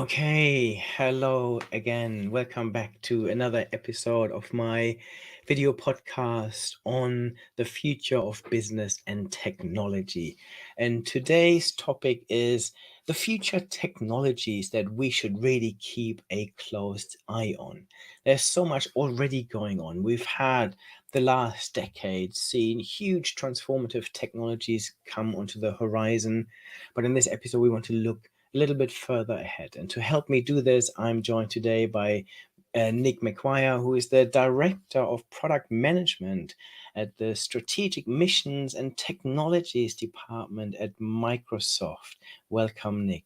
Okay, hello again. Welcome back to another episode of my video podcast on the future of business and technology. And today's topic is the future technologies that we should really keep a close eye on. There's so much already going on. We've had the last decade seen huge transformative technologies come onto the horizon. But in this episode, we want to look a little bit further ahead. And to help me do this, I'm joined today by Nick McQuire, who is the Director of Product Management at the Strategic Missions and Technologies Department at Microsoft. Welcome, Nick.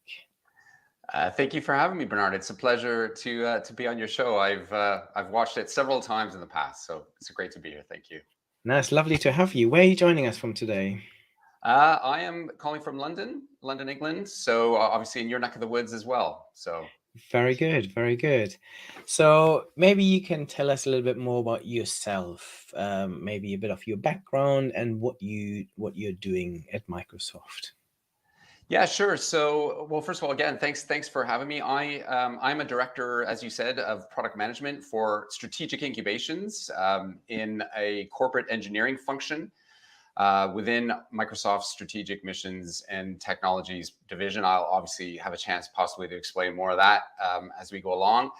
Thank you for having me, Bernard. It's a pleasure to be on your show. I've watched it several times in the past, so it's great to be here. Thank you. Now, it's lovely to have you. Where are you joining us from today? I am calling from London, England. So obviously in your neck of the woods as well. So Very good, very good. So maybe you can tell us a little bit more about yourself, maybe a bit of your background and what you're doing at Microsoft. yeah, sure. So well, first of all, again, thanks for having me. I'm a director, as you said, of product management for strategic incubations in a corporate engineering function. Within Microsoft's Strategic Missions and Technologies division. I'll obviously have a chance possibly to explain more of that as we go along.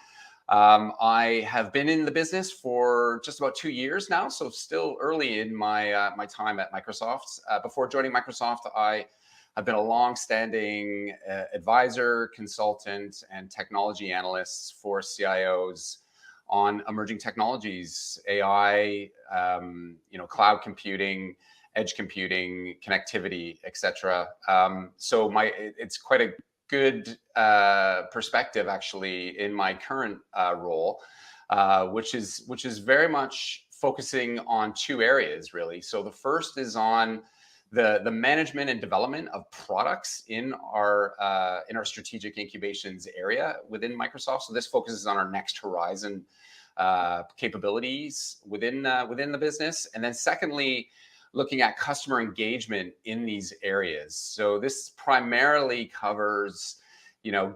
I have been in the business for just about 2 years now, so still early in my time at Microsoft. Before joining Microsoft, I have been a long-standing advisor, consultant, and technology analyst for CIOs on emerging technologies, AI, cloud computing, edge computing, connectivity, etc. So it's quite a good perspective actually in my current role, which is very much focusing on two areas really. So the first is on the management and development of products in our strategic incubations area within Microsoft. So this focuses on our next horizon capabilities within the business, and then secondly, looking at customer engagement in these areas. So this primarily covers,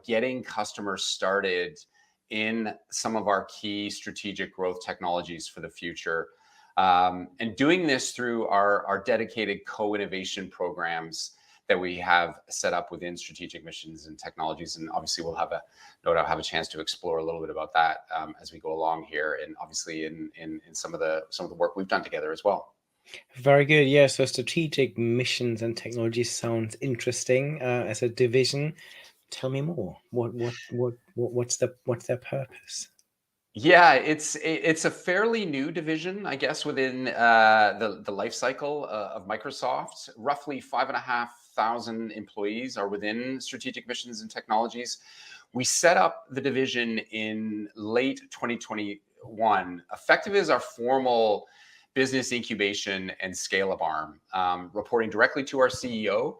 getting customers started in some of our key strategic growth technologies for the future. And doing this through our dedicated co-innovation programs that we have set up within Strategic Missions and Technologies. And obviously we'll no doubt have a chance to explore a little bit about that as we go along here, and obviously in some of the work we've done together as well. Very good. Yeah, so Strategic Missions and Technologies sounds interesting as a division. Tell me more. What's their purpose? Yeah, it's a fairly new division, I guess, within the life cycle of Microsoft. Roughly 5,500 employees are within Strategic Missions and Technologies. We set up the division in late 2021, effective as our formal business incubation and scale-up arm, reporting directly to our CEO.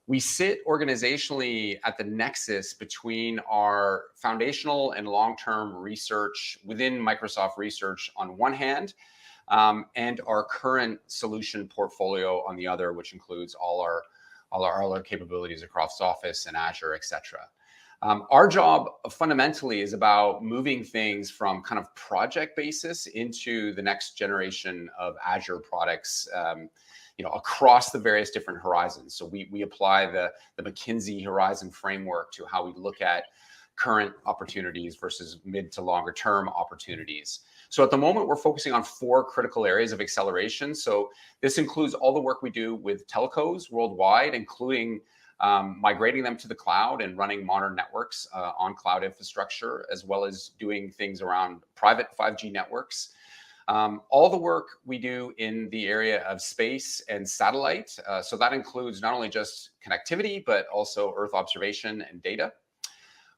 We sit organizationally at the nexus between our foundational and long-term research within Microsoft Research on one hand, and our current solution portfolio on the other, which includes all our capabilities across Office and Azure, etc. Our job fundamentally is about moving things from kind of project basis into the next generation of Azure products, across the various different horizons. So we apply the McKinsey Horizon framework to how we look at current opportunities versus mid to longer term opportunities. So at the moment, we're focusing on 4 critical areas of acceleration. So this includes all the work we do with telcos worldwide, including migrating them to the cloud and running modern networks on cloud infrastructure, as well as doing things around private 5G networks. All the work we do in the area of space and satellite. So that includes not only just connectivity, but also Earth observation and data.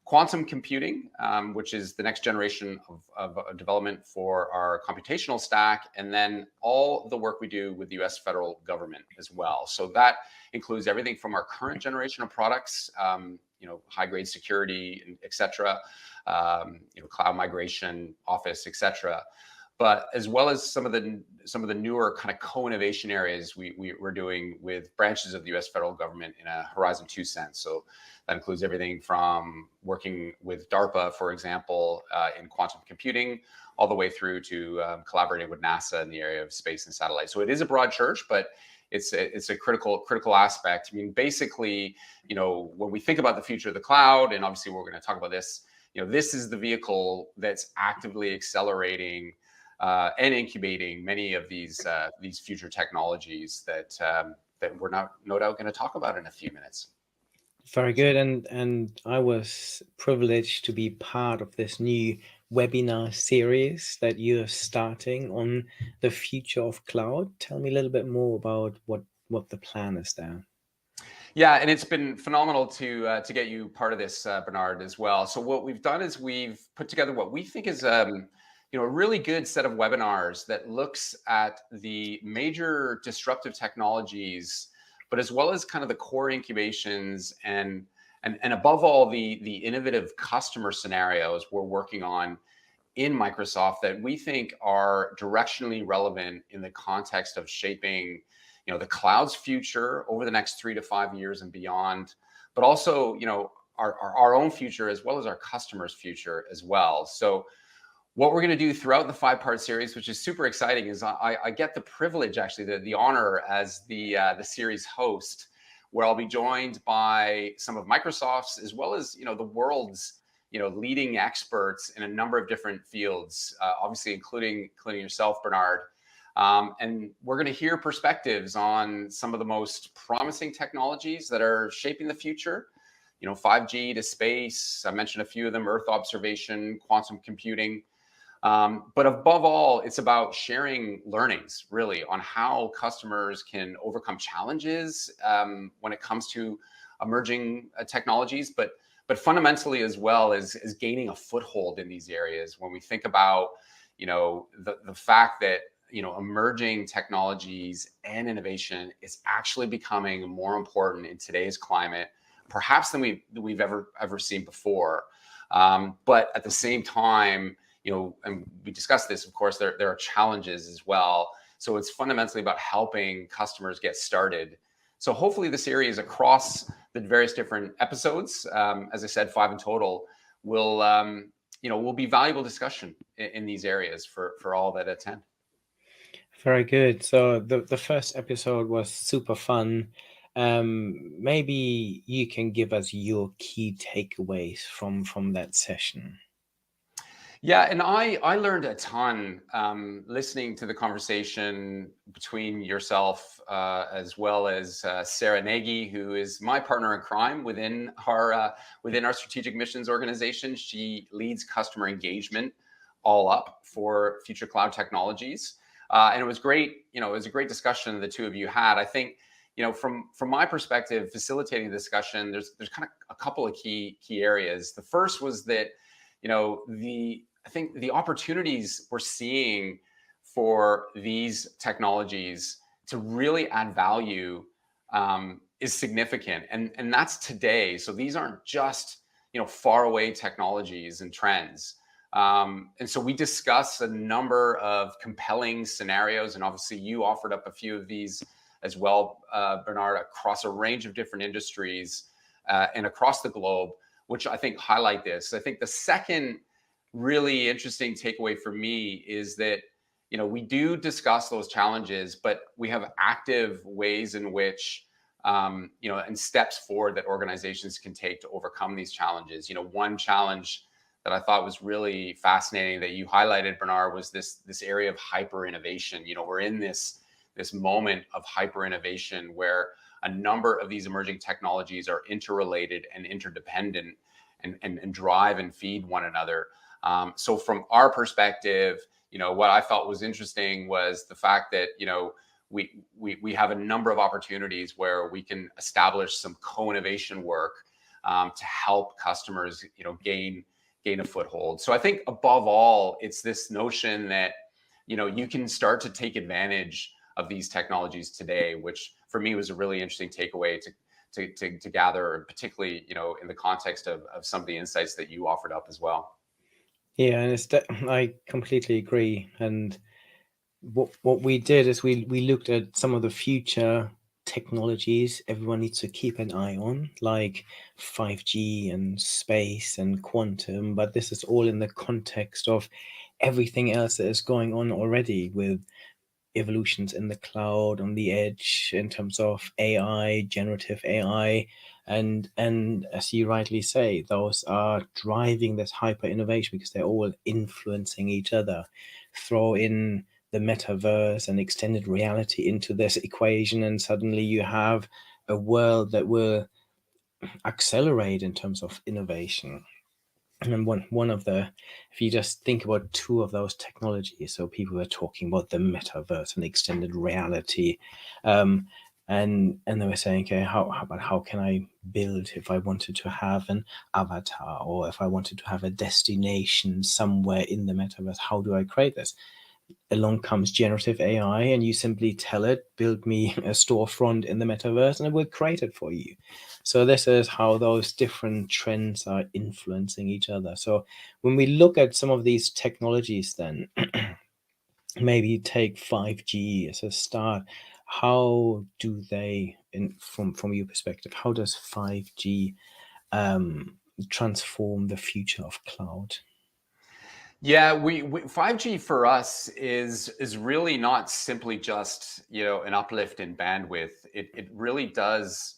Quantum computing, which is the next generation of development for our computational stack, and then all the work we do with the US federal government as well. So that includes everything from our current generation of products, high-grade security, et cetera, cloud migration, Office, et cetera, but as well as some of the newer kind of co-innovation areas we're doing with branches of the US federal government in a Horizon 2 sense. So That includes everything from working with DARPA, for example, in quantum computing, all the way through to collaborating with NASA in the area of space and satellite. So it is a broad church, but it's a critical aspect. I mean, basically, when we think about the future of the cloud, and obviously we're going to talk about this, this is the vehicle that's actively accelerating and incubating many of these future technologies that we're no doubt going to talk about in a few minutes. Very good. And I was privileged to be part of this new webinar series that you're starting on the future of cloud. Tell me a little bit more about what the plan is there. Yeah, and it's been phenomenal to get you part of this, Bernard, as well. So what we've done is we've put together what we think is a really good set of webinars that looks at the major disruptive technologies, but as well as kind of the core incubations and above all the innovative customer scenarios we're working on in Microsoft that we think are directionally relevant in the context of shaping the cloud's future over the next 3 to 5 years and beyond, but also our own future as well as our customers' future as well. So what we're going to do throughout the 5-part series, which is super exciting, is I get the privilege, actually, the honor as the series host, where I'll be joined by some of Microsoft's as well as the world's leading experts in a number of different fields, obviously including yourself, Bernard. And we're going to hear perspectives on some of the most promising technologies that are shaping the future. 5G to space. I mentioned a few of them: Earth observation, quantum computing. But above all, it's about sharing learnings, really, on how customers can overcome challenges when it comes to emerging technologies, but fundamentally as well as gaining a foothold in these areas. When we think about, the fact that emerging technologies and innovation is actually becoming more important in today's climate, perhaps than we've ever seen before. But at the same time, and we discussed this, of course, there are challenges as well. So it's fundamentally about helping customers get started. So hopefully the series across the various different episodes, as I said, 5 in total, will be valuable discussion in these areas for all that attend. Very good. So the first episode was super fun. Maybe you can give us your key takeaways from that session. Yeah, and I learned a ton listening to the conversation between yourself as well as Sarah Nagy, who is my partner in crime within our strategic missions organization. She leads customer engagement all up for future cloud technologies, and it was great. It was a great discussion the two of you had. I think from my perspective, facilitating the discussion, there's kind of a couple of key areas. The first was that I think the opportunities we're seeing for these technologies to really add value is significant, and that's today. So these aren't just far away technologies and trends. And so we discussed a number of compelling scenarios, and obviously you offered up a few of these as well, Bernard, across a range of different industries and across the globe, which I think highlight this. I think the second really interesting takeaway for me is that we do discuss those challenges, but we have active ways in which and steps forward that organizations can take to overcome these challenges. One challenge that I thought was really fascinating that you highlighted, Bernard, was this area of hyper innovation. We're in this moment of hyper innovation where a number of these emerging technologies are interrelated and interdependent and drive and feed one another. So from our perspective, what I felt was interesting was the fact that we have a number of opportunities where we can establish some co-innovation work to help customers gain a foothold. So I think above all, it's this notion that you can start to take advantage of these technologies today, which for me was a really interesting takeaway to gather, particularly in the context of some of the insights that you offered up as well. Yeah, and I completely agree. And what we did is we looked at some of the future technologies everyone needs to keep an eye on, like 5G and space and quantum, but this is all in the context of everything else that is going on already with evolutions in the cloud, on the edge, in terms of AI, generative AI, and as you rightly say, those are driving this hyper innovation because they're all influencing each other. Throw in the metaverse and extended reality into this equation, and suddenly you have a world that will accelerate in terms of innovation. And one of the, if you just think about two of those technologies, so people were talking about the metaverse and extended reality, um, and they were saying, okay, how can I build if I wanted to have an avatar, or if I wanted to have a destination somewhere in the metaverse? How do I create this? Along comes generative AI, and you simply tell it, build me a storefront in the metaverse, and it will create it for you. So this is how those different trends are influencing each other. So when we look at some of these technologies, then maybe take 5G as a start. How do they, from your perspective, how does 5G transform the future of cloud? Yeah, we 5G for us is really not simply just, an uplift in bandwidth. It really does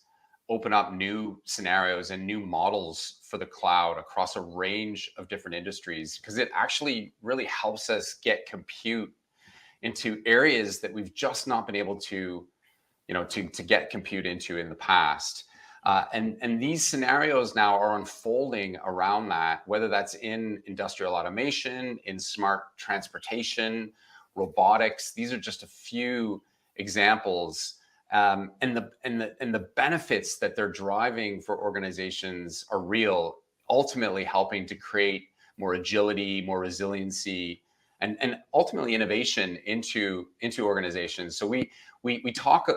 open up new scenarios and new models for the cloud across a range of different industries, because it actually really helps us get compute into areas that we've just not been able to, to get compute into in the past. And these scenarios now are unfolding around that, whether that's in industrial automation, in smart transportation, robotics. These are just a few examples, and the benefits that they're driving for organizations are real. Ultimately, helping to create more agility, more resiliency, and ultimately innovation into organizations. So we talk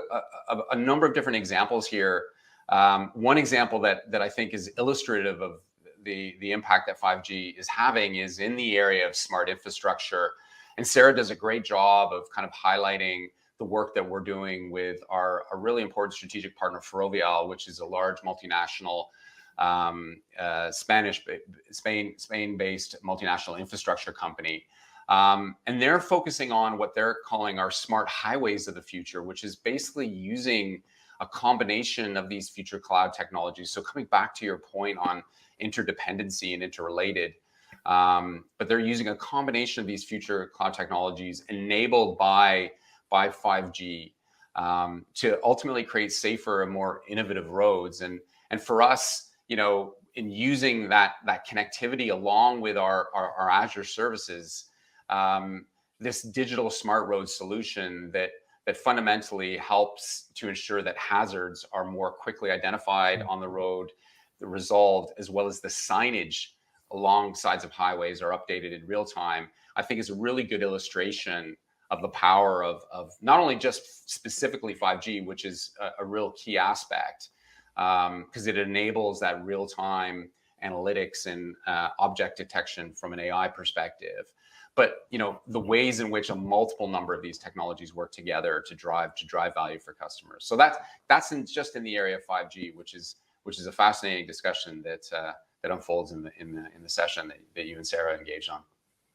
a number of different examples here. One example that I think is illustrative of the impact that 5G is having is in the area of smart infrastructure. And Sarah does a great job of kind of highlighting the work that we're doing with a really important strategic partner, Ferrovial, which is a large multinational Spain-based multinational infrastructure company. And they're focusing on what they're calling our smart highways of the future, which is basically using a combination of these future cloud technologies. So coming back to your point on interdependency and interrelated, but they're using a combination of these future cloud technologies enabled by 5G to ultimately create safer and more innovative roads. And for us, in using that connectivity along with our Azure services, this digital smart road solution that fundamentally helps to ensure that hazards are more quickly identified on the road, resolved, as well as the signage along sides of highways are updated in real time, I think is a really good illustration of the power of not only just specifically 5G, which is a real key aspect, because it enables that real time analytics and object detection from an AI perspective, but the ways in which a multiple number of these technologies work together to drive value for customers. So that's just in the area of 5G, which is a fascinating discussion that unfolds in the session that you and Sarah engaged on.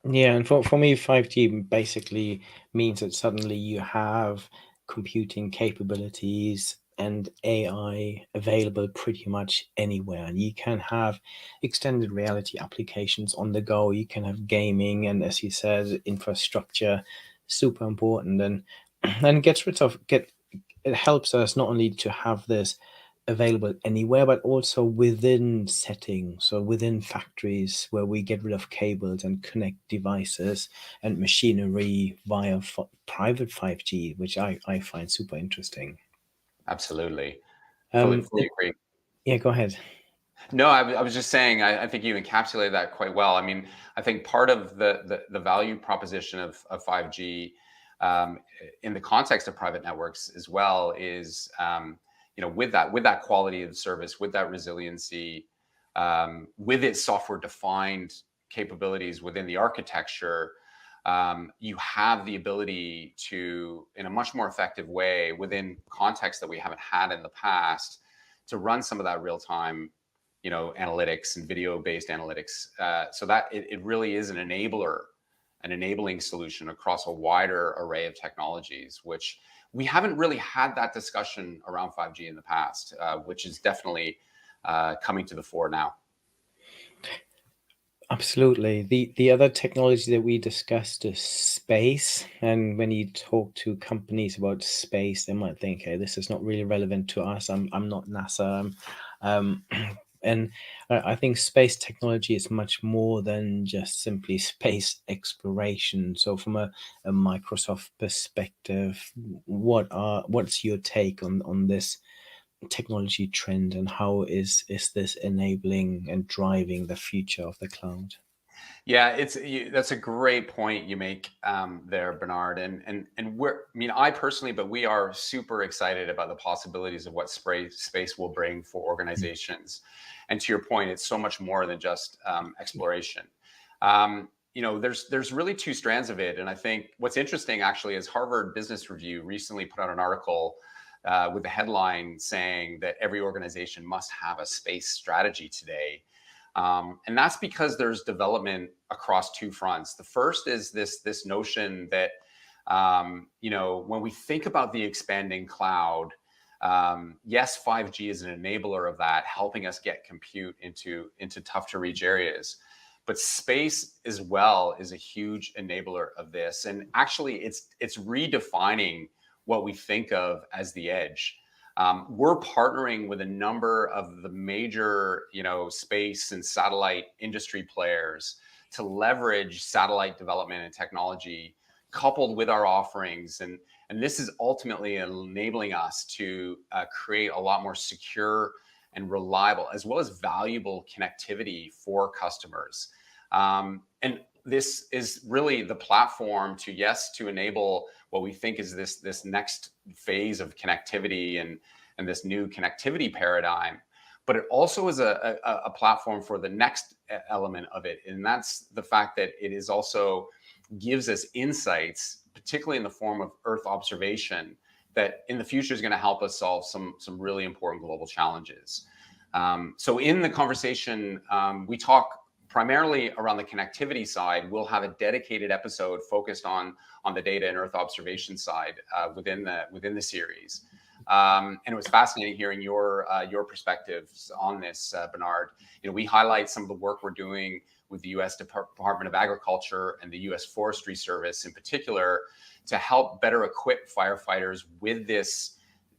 Yeah, and for me, 5G basically means that suddenly you have computing capabilities and AI available pretty much anywhere. And you can have extended reality applications on the go. You can have gaming, and as you said, infrastructure, super important. And it helps us not only to have this available anywhere, but also within settings, so within factories where we get rid of cables and connect devices and machinery via private 5G, which I find super interesting. Absolutely. Fully, Um, fully agree. yeah, go ahead. No, I was just saying, I think you encapsulated that quite well. I mean, I think part of the value proposition of 5G in the context of private networks as well is, with that quality of service, with that resiliency, with its software defined capabilities within the architecture, you have the ability to, in a much more effective way, within context that we haven't had in the past, to run some of that real time, analytics and video based analytics, so that it really is an enabling solution across a wider array of technologies, which we haven't really had that discussion around 5G in the past, which is definitely coming to the fore now. Absolutely. The other technology that we discussed is space. And when you talk to companies about space, they might think, hey, this is not really relevant to us. I'm not NASA. And I think space technology is much more than just simply space exploration. So from a Microsoft perspective, what's your take on this technology trend, and how is this enabling and driving the future of the cloud? Yeah, that's a great point you make there, Bernard. I personally, but we are super excited about the possibilities of what space will bring for organizations. And to your point, it's so much more than just exploration. There's really two strands of it, and I think what's interesting actually is Harvard Business Review recently put out an article with the headline saying that every organization must have a space strategy today. And that's because there's development across two fronts. The first is this notion that, when we think about the expanding cloud, yes, 5G is an enabler of that, helping us get compute into tough to reach areas. But space as well is a huge enabler of this. And actually, it's redefining what we think of as the edge. We're partnering with a number of the major, space and satellite industry players to leverage satellite development and technology coupled with our offerings. And this is ultimately enabling us to create a lot more secure and reliable, as well as valuable connectivity for customers. And this is really the platform to enable what we think is this next phase of connectivity and this new connectivity paradigm. But it also is a platform for the next element of it, and that's the fact that it is also gives us insights, particularly in the form of Earth observation, that in the future is going to help us solve some really important global challenges. So in the conversation, we talk primarily around the connectivity side. We'll have a dedicated episode focused on the data and Earth observation side within the series. And it was fascinating hearing your perspectives on this, Bernard. We highlight some of the work we're doing with the U.S. Department of Agriculture and the U.S. Forestry Service in particular to help better equip firefighters with this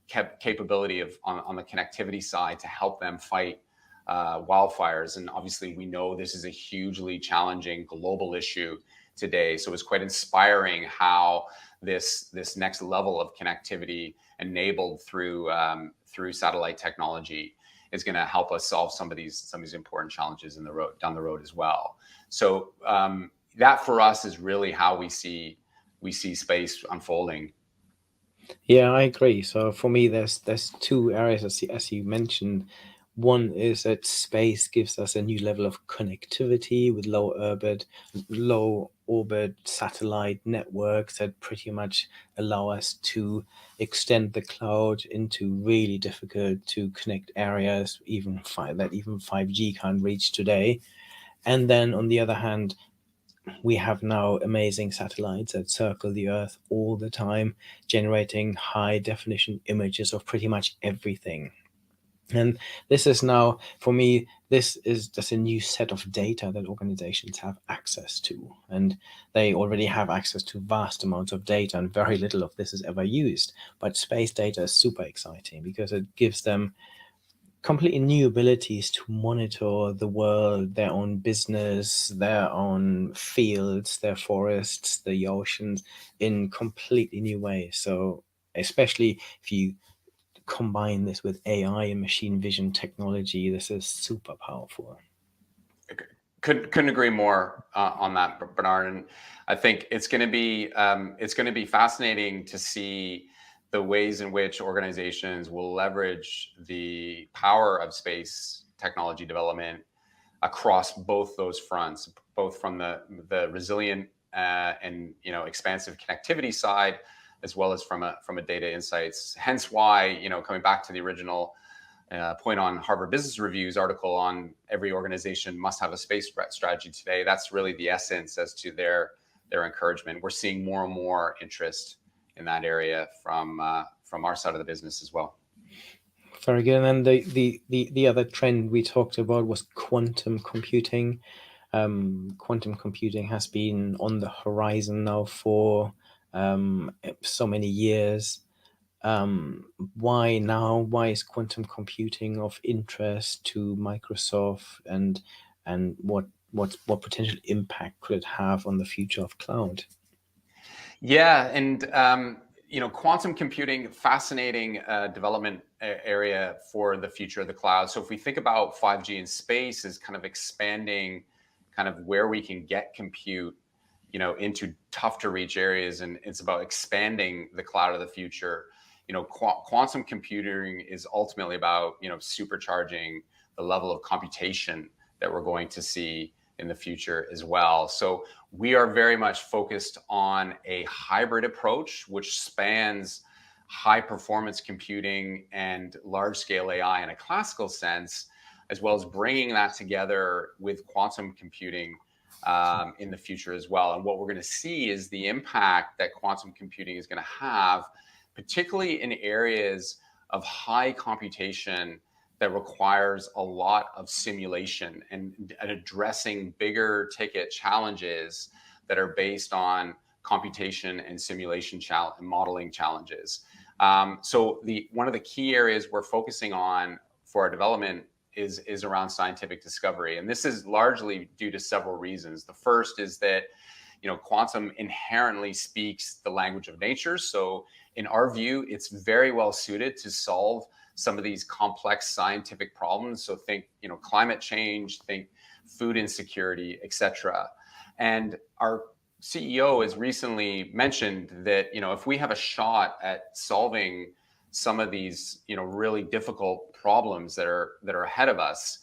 capability on the connectivity side to help them fight wildfires. And obviously, we know this is a hugely challenging global issue today. So it's quite inspiring how this next level of connectivity enabled through satellite technology is going to help us solve some of these important challenges down the road as well. So that for us is really how we see space unfolding. Yeah, I agree. So for me, there's two areas as you mentioned. One is that space gives us a new level of connectivity with low orbit satellite networks that pretty much allow us to extend the cloud into really difficult to connect areas, even 5G can't reach today. And then on the other hand, we have now amazing satellites that circle the Earth all the time, generating high definition images of pretty much everything. And this is now, for me, this is just a new set of data that organizations have access to. And they already have access to vast amounts of data, and very little of this is ever used. But space data is super exciting because it gives them completely new abilities to monitor the world, their own business, their own fields, their forests, the oceans in completely new ways. So especially if you combine this with AI and machine vision technology, this is super powerful. Couldn't agree more on that, Bernard. And I think it's going to be fascinating to see the ways in which organizations will leverage the power of space technology development across both those fronts, both from the resilient and expansive connectivity side, as well as from a data insights. Hence why, coming back to the original point on Harvard Business Review's article on every organization must have a space strategy today. That's really the essence as to their encouragement. We're seeing more and more interest in that area from our side of the business as well. Very good. And then the other trend we talked about was quantum computing. Quantum computing has been on the horizon now for so many years. Why now? Why is quantum computing of interest to Microsoft, and what potential impact could it have on the future of cloud? Yeah, and quantum computing, fascinating development area for the future of the cloud. So if we think about 5G in space as kind of expanding kind of where we can get compute, into tough to reach areas, and it's about expanding the cloud of the future. Quantum computing is ultimately about, supercharging the level of computation that we're going to see in the future as well. So we are very much focused on a hybrid approach, which spans high performance computing and large scale AI in a classical sense, as well as bringing that together with quantum computing in the future as well. And what we're going to see is the impact that quantum computing is going to have, particularly in areas of high computation that requires a lot of simulation and addressing bigger ticket challenges that are based on computation and simulation modeling challenges. So one of the key areas we're focusing on for our development is around scientific discovery. And this is largely due to several reasons. The first is that, quantum inherently speaks the language of nature. So in our view, it's very well suited to solve some of these complex scientific problems. So think, climate change, think food insecurity, et cetera. And our CEO has recently mentioned that, if we have a shot at solving some of these, really difficult problems that are ahead of us,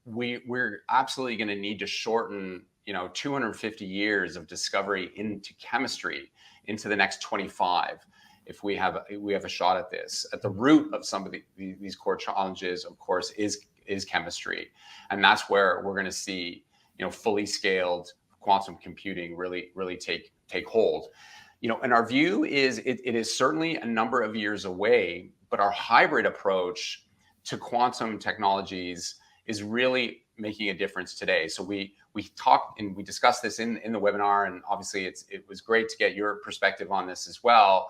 we're absolutely going to need to shorten, 250 years of discovery into chemistry into the next 25. If we have a shot at this, at the root of some of these core challenges, of course, is chemistry, and that's where we're going to see, fully scaled quantum computing really take hold. And our view is it is certainly a number of years away, but our hybrid approach to quantum technologies is really making a difference today. So we talked and we discussed this in the webinar, and obviously it was great to get your perspective on this as well.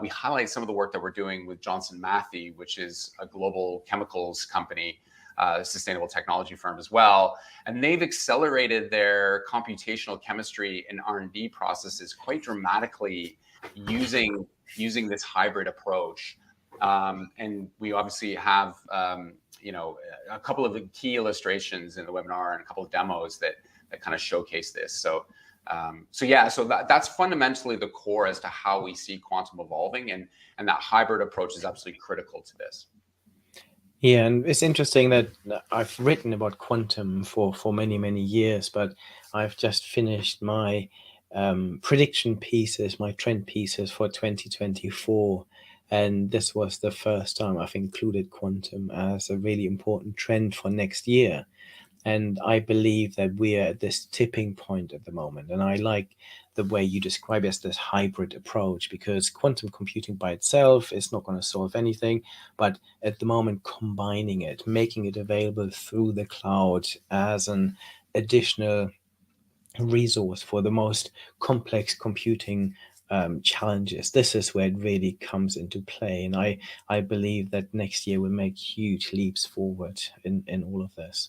We highlight some of the work that we're doing with Johnson Matthey, which is a global chemicals company, sustainable technology firm as well. And they've accelerated their computational chemistry and R&D processes quite dramatically using this hybrid approach. And we obviously have, a couple of the key illustrations in the webinar and a couple of demos that kind of showcase this. So that's fundamentally the core as to how we see quantum evolving, and that hybrid approach is absolutely critical to this. Yeah, and it's interesting that I've written about quantum for many, many years, but I've just finished my prediction pieces, my trend pieces for 2024. And this was the first time I've included quantum as a really important trend for next year. And I believe that we're at this tipping point at the moment. And I like the way you describe it as this hybrid approach, because quantum computing by itself is not going to solve anything. But at the moment, combining it, making it available through the cloud as an additional resource for the most complex computing challenges, this is where it really comes into play. And I believe that next year will make huge leaps forward in all of this.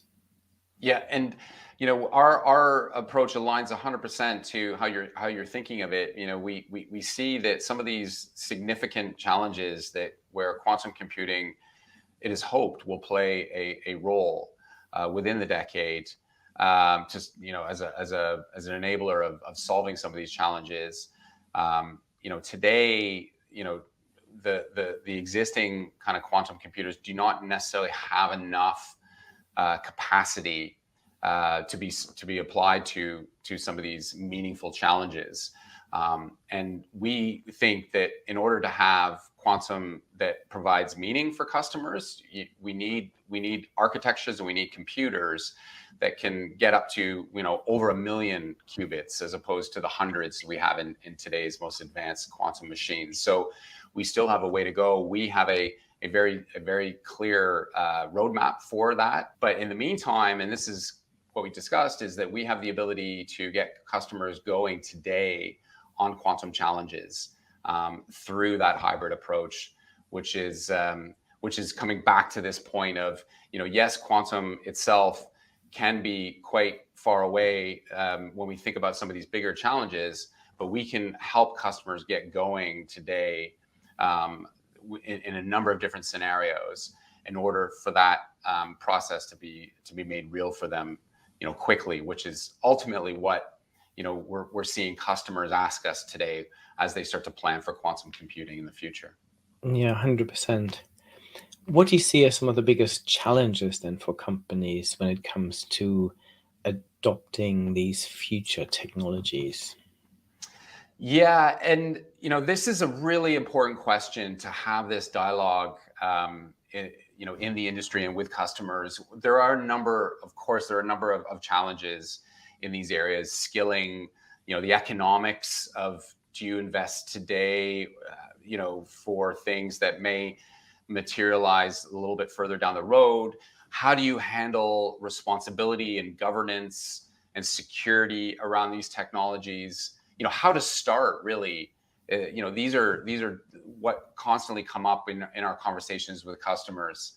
Yeah, and our approach aligns 100% to how you're thinking of it. We see that some of these significant challenges where quantum computing, it is hoped, will play a role within the decade, just as an enabler of solving some of these challenges. Today, the existing kind of quantum computers do not necessarily have enough capacity to be applied to some of these meaningful challenges. And we think that in order to have quantum that provides meaning for customers, we need architectures and we need computers that can get up to over 1 million qubits as opposed to the hundreds we have in today's most advanced quantum machines. So we still have a way to go. We have a very clear roadmap for that. But in the meantime, and this is what we discussed, is that we have the ability to get customers going today on quantum challenges through that hybrid approach, which is coming back to this point of, yes, quantum itself can be quite far away when we think about some of these bigger challenges, but we can help customers get going today in a number of different scenarios in order for that process to be made real for them, quickly, which is ultimately what we're seeing customers ask us today as they start to plan for quantum computing in the future. Yeah, 100%. What do you see as some of the biggest challenges then for companies when it comes to adopting these future technologies? Yeah, and this is a really important question to have this dialogue, in the industry and with customers. There are a number of challenges in these areas. Skilling, the economics of, do you invest today, for things that may materialize a little bit further down the road? How do you handle responsibility and governance and security around these technologies? How to start, really. These are what constantly come up in our conversations with customers.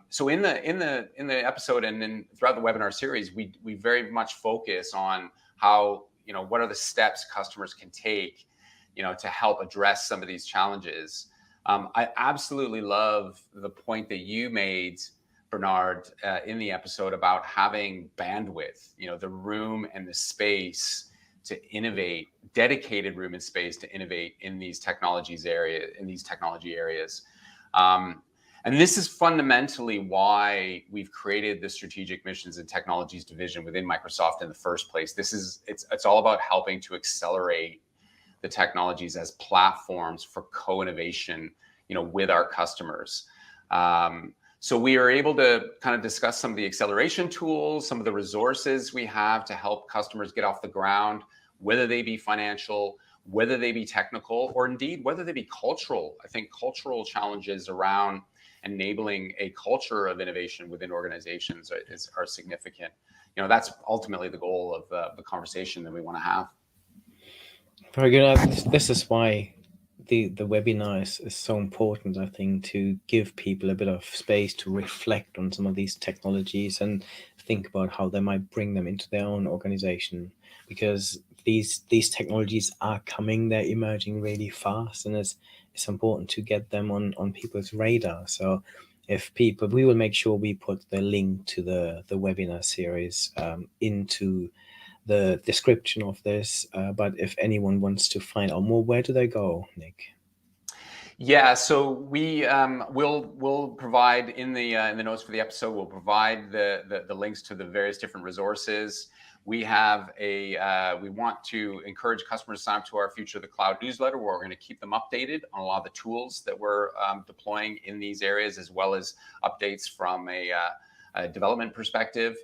So in the episode and then throughout the webinar series, we very much focus on how, what are the steps customers can take, to help address some of these challenges. I absolutely love the point that you made, Bernard, in the episode about having bandwidth, the room and the space to innovate, dedicated room and space to innovate in these technology areas. And this is fundamentally why we've created the Strategic Missions and Technologies division within Microsoft in the first place. It's all about helping to accelerate the technologies as platforms for co-innovation, with our customers. So we are able to kind of discuss some of the acceleration tools, some of the resources we have to help customers get off the ground, whether they be financial, whether they be technical, or indeed whether they be cultural. I think cultural challenges around enabling a culture of innovation within organizations are significant. That's ultimately the goal of the conversation that we want to have. Very good. This is why the webinar is so important, I think, to give people a bit of space to reflect on some of these technologies and think about how they might bring them into their own organization, because these technologies are coming, they're emerging really fast, and it's important to get them on people's radar. So we will make sure we put the link to the webinar series into the description of this. But if anyone wants to find out more, where do they go, Nick? Yeah, so we'll provide in the notes for the episode. We'll provide the links to the various different resources. We want to encourage customers to sign up to our Future of the Cloud newsletter, where we're going to keep them updated on a lot of the tools that we're deploying in these areas, as well as updates from a development perspective.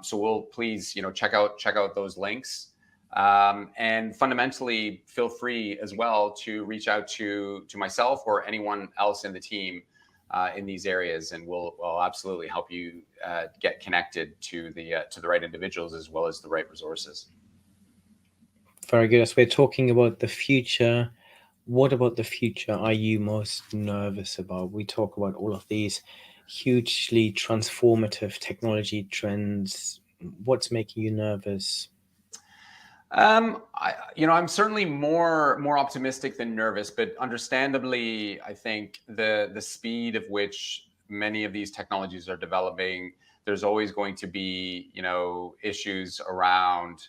So we'll please check out those links. And fundamentally, feel free as well to reach out to myself or anyone else in the team in these areas, and we'll absolutely help you get connected to the right individuals as well as the right resources. Very good. As we're talking about the future, what about the future are you most nervous about? We talk about all of these hugely transformative technology trends. What's making you nervous? I'm certainly more optimistic than nervous, but understandably, I think the speed of which many of these technologies are developing, there's always going to be, issues around,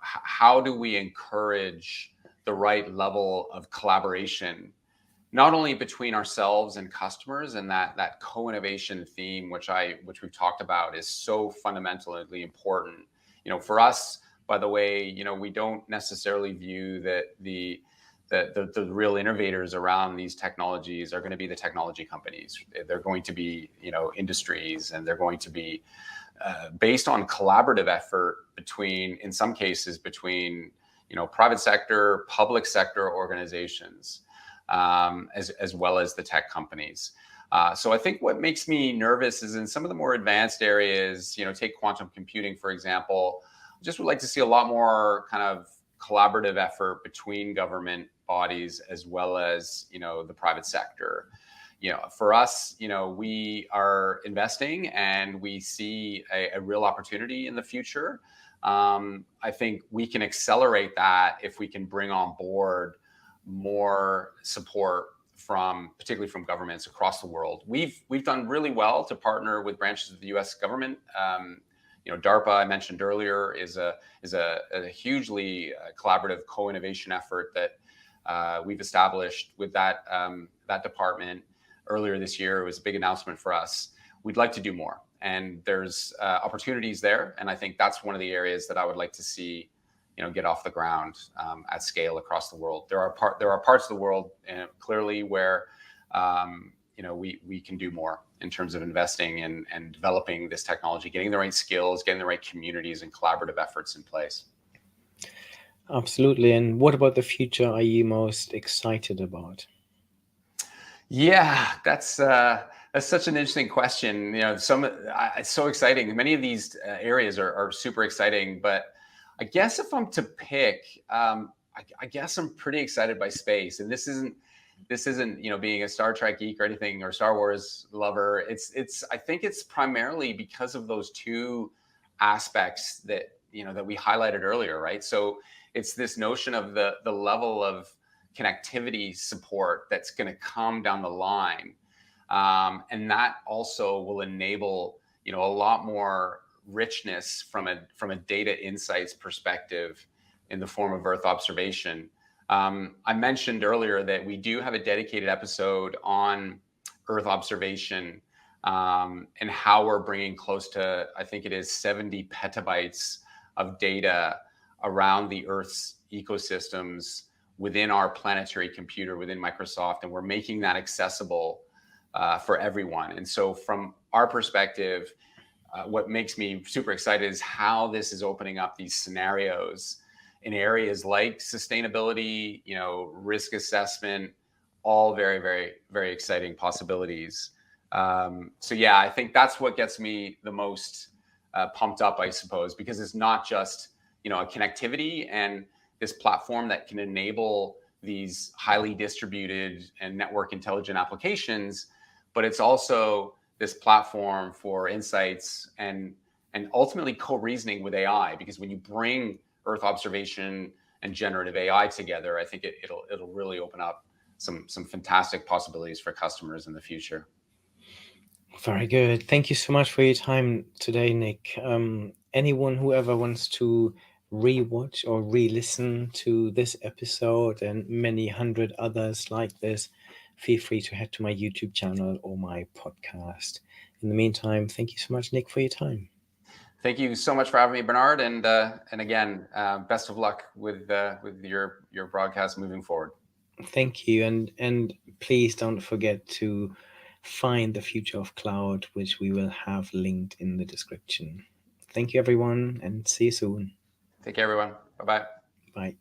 how do we encourage the right level of collaboration not only between ourselves and customers, and that co-innovation theme, which we've talked about, is so fundamentally important. For us, by the way, we don't necessarily view that the real innovators around these technologies are going to be the technology companies. They're going to be, industries, and they're going to be based on collaborative effort between, in some cases, between, private sector, public sector organizations, as well as the tech companies. So I think what makes me nervous is in some of the more advanced areas, take quantum computing, for example, just would like to see a lot more kind of collaborative effort between government bodies as well as, the private sector. For us, we are investing and we see a real opportunity in the future. I think we can accelerate that if we can bring on board more support particularly from governments across the world. We've done really well to partner with branches of the U.S. government. DARPA, I mentioned earlier, is a hugely collaborative co-innovation effort that we've established with that department earlier this year. It was a big announcement for us. We'd like to do more, and there's opportunities there, and I think that's one of the areas that I would like to see get off the ground at scale across the world. There are parts of the world clearly where we can do more in terms of investing and developing this technology, getting the right skills, getting the right communities and collaborative efforts in place. Absolutely. And what about the future are you most excited about? Yeah, that's such an interesting question. It's so exciting. Many of these areas are super exciting, but I guess if I'm to pick, I guess I'm pretty excited by space. And this isn't being a Star Trek geek or anything, or Star Wars lover. I think it's primarily because of those two aspects that we highlighted earlier, right? So it's this notion of the level of connectivity support that's going to come down the line, and that also will enable a lot more richness from a data insights perspective in the form of Earth observation. I mentioned earlier that we do have a dedicated episode on Earth observation, and how we're bringing close to, I think it is 70 petabytes of data around the Earth's ecosystems within our planetary computer within Microsoft, and we're making that accessible for everyone. And so from our perspective, what makes me super excited is how this is opening up these scenarios in areas like sustainability, risk assessment, all very, very, very exciting possibilities. So yeah, I think that's what gets me the most pumped up, I suppose, because it's not just, a connectivity and this platform that can enable these highly distributed and network intelligent applications, but it's also this platform for insights and ultimately co-reasoning with AI. Because when you bring Earth observation and generative AI together, I think it'll really open up some fantastic possibilities for customers in the future. Very good. Thank you so much for your time today, Nick. Anyone who ever wants to re-watch or re-listen to this episode and many hundred others like this, feel free to head to my YouTube channel or my podcast. In the meantime, thank you so much, Nick, for your time. Thank you so much for having me, Bernard, and again, best of luck with your broadcast moving forward. Thank you, and please don't forget to find the future of cloud, which we will have linked in the description. Thank you, everyone, and see you soon. Take care, everyone. Bye-bye. Bye.